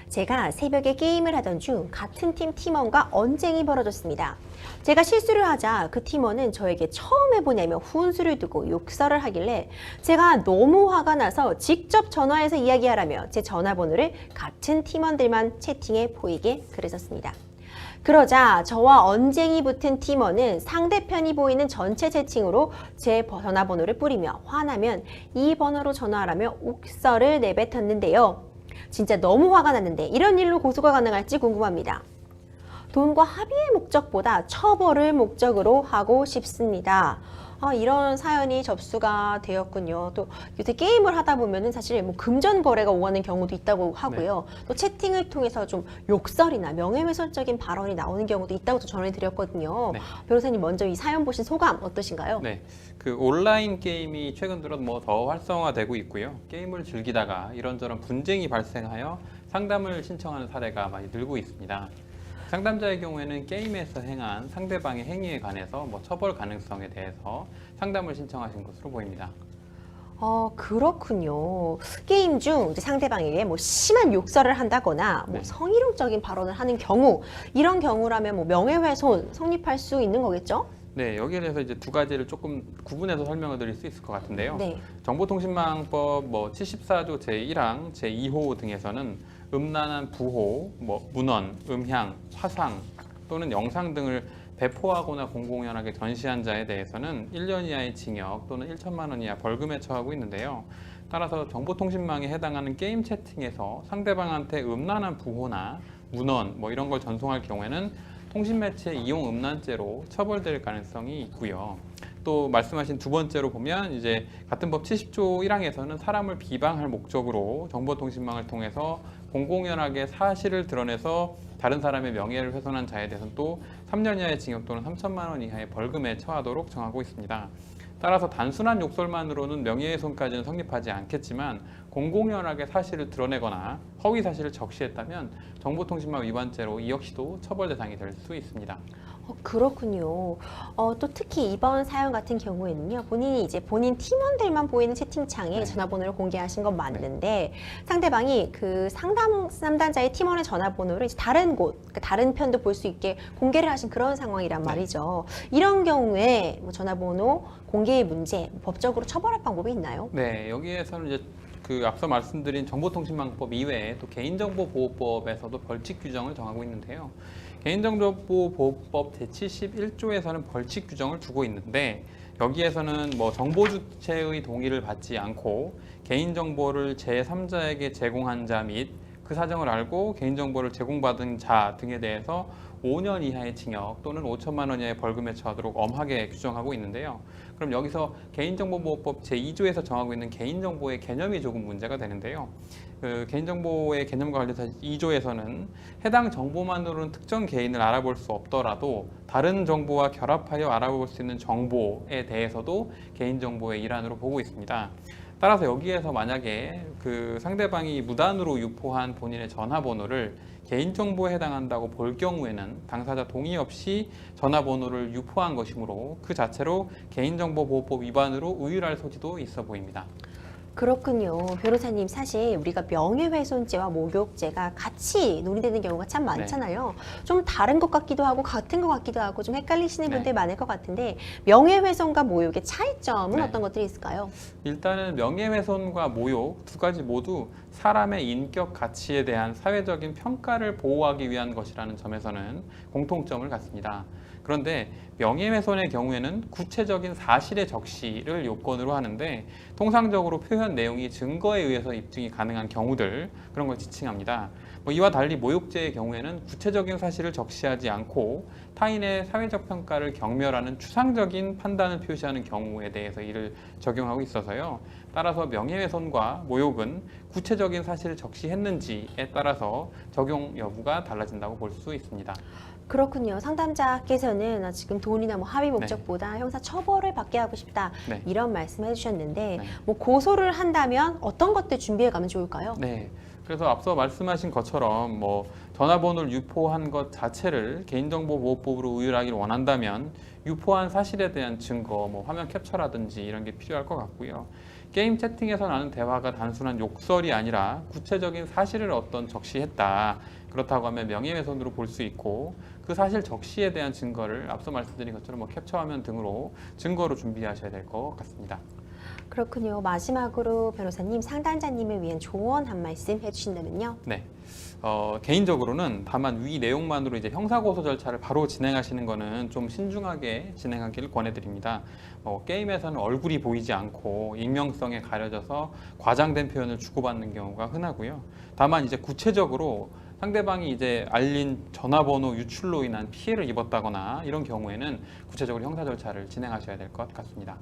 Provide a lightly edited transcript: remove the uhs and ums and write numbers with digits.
제가 새벽에 게임을 하던 중 같은 팀 팀원과 언쟁이 벌어졌습니다. 제가 실수를 하자 그 팀원은 저에게 처음 해보냐며 훈수를 두고 욕설을 하길래 제가 너무 화가 나서 직접 전화해서 이야기하라며 제 전화번호를 같은 팀원들만 채팅에 보이게 그랬었습니다. 그러자 저와 언쟁이 붙은 팀원은 상대편이 보이는 전체 채팅으로 제 전화번호를 뿌리며 화나면 이 번호로 전화하라며 옥설을 내뱉었는데요. 진짜 너무 화가 났는데 이런 일로 고소가 가능할지 궁금합니다. 돈과 합의의 목적보다 처벌을 목적으로 하고 싶습니다. 이런 사연이 접수가 되었군요. 또 요새 게임을 하다 보면은 사실 뭐 금전 거래가 오가는 경우도 있다고 하고요. 또 채팅을 통해서 좀 욕설이나 명예훼손적인 발언이 나오는 경우도 있다고 전해드렸거든요. 변호사님 먼저 이 사연 보신 소감 어떠신가요? 네, 그 온라인 게임이 최근 들어 뭐 더 활성화되고 있고요. 게임을 즐기다가 이런저런 분쟁이 발생하여 상담을 신청하는 사례가 많이 늘고 있습니다. 상담자의 경우에는 게임에서 행한 상대방의 행위에 관해서 뭐 처벌 가능성에 대해서 상담을 신청하신 것으로 보입니다. 그렇군요. 게임 중 이제 상대방에게 뭐 심한 욕설을 한다거나 뭐 성희롱적인 발언을 하는 경우, 이런 경우라면 뭐 명예훼손 성립할 수 있는 거겠죠? 네, 여기에 대해서 이제 두 가지를 조금 구분해서 설명을 드릴 수 있을 것 같은데요. 네. 정보통신망법 뭐 74조 제1항, 제2호 등에서는 음란한 부호, 뭐 문헌, 음향, 화상 또는 영상 등을 배포하거나 공공연하게 전시한 자에 대해서는 1년 이하의 징역 또는 1천만 원 이하 벌금에 처하고 있는데요. 따라서 정보통신망에 해당하는 게임 채팅에서 상대방한테 음란한 부호나 문헌 뭐 이런 걸 전송할 경우에는 통신매체 이용 음란죄로 처벌될 가능성이 있고요. 또 말씀하신 두 번째로 보면 이제 같은 법 70조 1항에서는 사람을 비방할 목적으로 정보통신망을 통해서 공공연하게 사실을 드러내서 다른 사람의 명예를 훼손한 자에 대해서는 또 3년 이하의 징역 또는 3천만 원 이하의 벌금에 처하도록 정하고 있습니다. 따라서 단순한 욕설만으로는 명예훼손까지는 성립하지 않겠지만 공공연하게 사실을 드러내거나 허위 사실을 적시했다면 정보통신망 위반죄로 이 역시도 처벌 대상이 될 수 있습니다. 그렇군요. 또 특히 이번 사연 같은 경우에는요, 본인이 이제 본인 팀원들만 보이는 채팅창에 전화번호를 공개하신 건 맞는데 상대방이 그 상담자의 팀원의 전화번호를 이제 다른 곳, 그러니까 다른 편도 볼 수 있게 공개를 하신 그런 상황이란 말이죠. 이런 경우에 뭐 전화번호 공개의 문제, 법적으로 처벌할 방법이 있나요? 네, 여기에서는 이제 그 앞서 말씀드린 정보통신망법 이외에 또 개인정보보호법에서도 벌칙 규정을 정하고 있는데요. 개인정보보호법 제71조에서는 벌칙 규정을 두고 있는데 여기에서는 뭐 정보 주체의 동의를 받지 않고 개인정보를 제3자에게 제공한 자 및 그 사정을 알고 개인정보를 제공받은 자 등에 대해서 5년 이하의 징역 또는 5천만 원 이하의 벌금에 처하도록 엄하게 규정하고 있는데요. 그럼 여기서 개인정보보호법 제2조에서 정하고 있는 개인정보의 개념이 조금 문제가 되는데요. 그 개인정보의 개념과 관련해서 2조에서는 해당 정보만으로는 특정 개인을 알아볼 수 없더라도 다른 정보와 결합하여 알아볼 수 있는 정보에 대해서도 개인정보의 일환으로 보고 있습니다. 따라서 여기에서 만약에 그 상대방이 무단으로 유포한 본인의 전화번호를 개인정보에 해당한다고 볼 경우에는 당사자 동의 없이 전화번호를 유포한 것이므로 그 자체로 개인정보보호법 위반으로 의율할 소지도 있어 보입니다. 그렇군요. 변호사님, 사실 우리가 명예훼손죄와 모욕죄가 같이 논의되는 경우가 참 많잖아요. 좀 다른 것 같기도 하고 같은 것 같기도 하고 좀 헷갈리시는 분들이 많을 것 같은데 명예훼손과 모욕의 차이점은 어떤 것들이 있을까요? 일단은 명예훼손과 모욕 두 가지 모두 사람의 인격 가치에 대한 사회적인 평가를 보호하기 위한 것이라는 점에서는 공통점을 갖습니다. 그런데 명예훼손의 경우에는 구체적인 사실의 적시를 요건으로 하는데 통상적으로 표현 내용이 증거에 의해서 입증이 가능한 경우들, 그런 걸 지칭합니다. 이와 달리 모욕죄의 경우에는 구체적인 사실을 적시하지 않고 타인의 사회적 평가를 경멸하는 추상적인 판단을 표시하는 경우에 대해서 이를 적용하고 있어서요. 따라서 명예훼손과 모욕은 구체적인 사실을 적시했는지에 따라서 적용 여부가 달라진다고 볼 수 있습니다. 그렇군요. 상담자께서는 지금 돈이나 뭐 합의 목적보다 형사 처벌을 받게 하고 싶다, 이런 말씀을 해주셨는데 뭐 고소를 한다면 어떤 것들 준비해 가면 좋을까요? 네. 그래서 앞서 말씀하신 것처럼 뭐 전화번호를 유포한 것 자체를 개인정보보호법으로 의율하기를 원한다면 유포한 사실에 대한 증거, 뭐 화면 캡처라든지 이런 게 필요할 것 같고요. 게임 채팅에서 나는 대화가 단순한 욕설이 아니라 구체적인 사실을 어떤 적시했다. 그렇다고 하면 명예훼손으로 볼 수 있고 그 사실 적시에 대한 증거를 앞서 말씀드린 것처럼 뭐 캡처화면 등으로 증거로 준비하셔야 될 것 같습니다. 그렇군요. 마지막으로 변호사님, 상담자님을 위한 조언 한 말씀 해주신다면요. 네. 개인적으로는 다만 위 내용만으로 이제 형사고소 절차를 바로 진행하시는 것은 좀 신중하게 진행하기를 권해드립니다. 게임에서는 얼굴이 보이지 않고 익명성에 가려져서 과장된 표현을 주고받는 경우가 흔하고요. 다만 이제 구체적으로 상대방이 이제 알린 전화번호 유출로 인한 피해를 입었다거나 이런 경우에는 구체적으로 형사 절차를 진행하셔야 될 것 같습니다.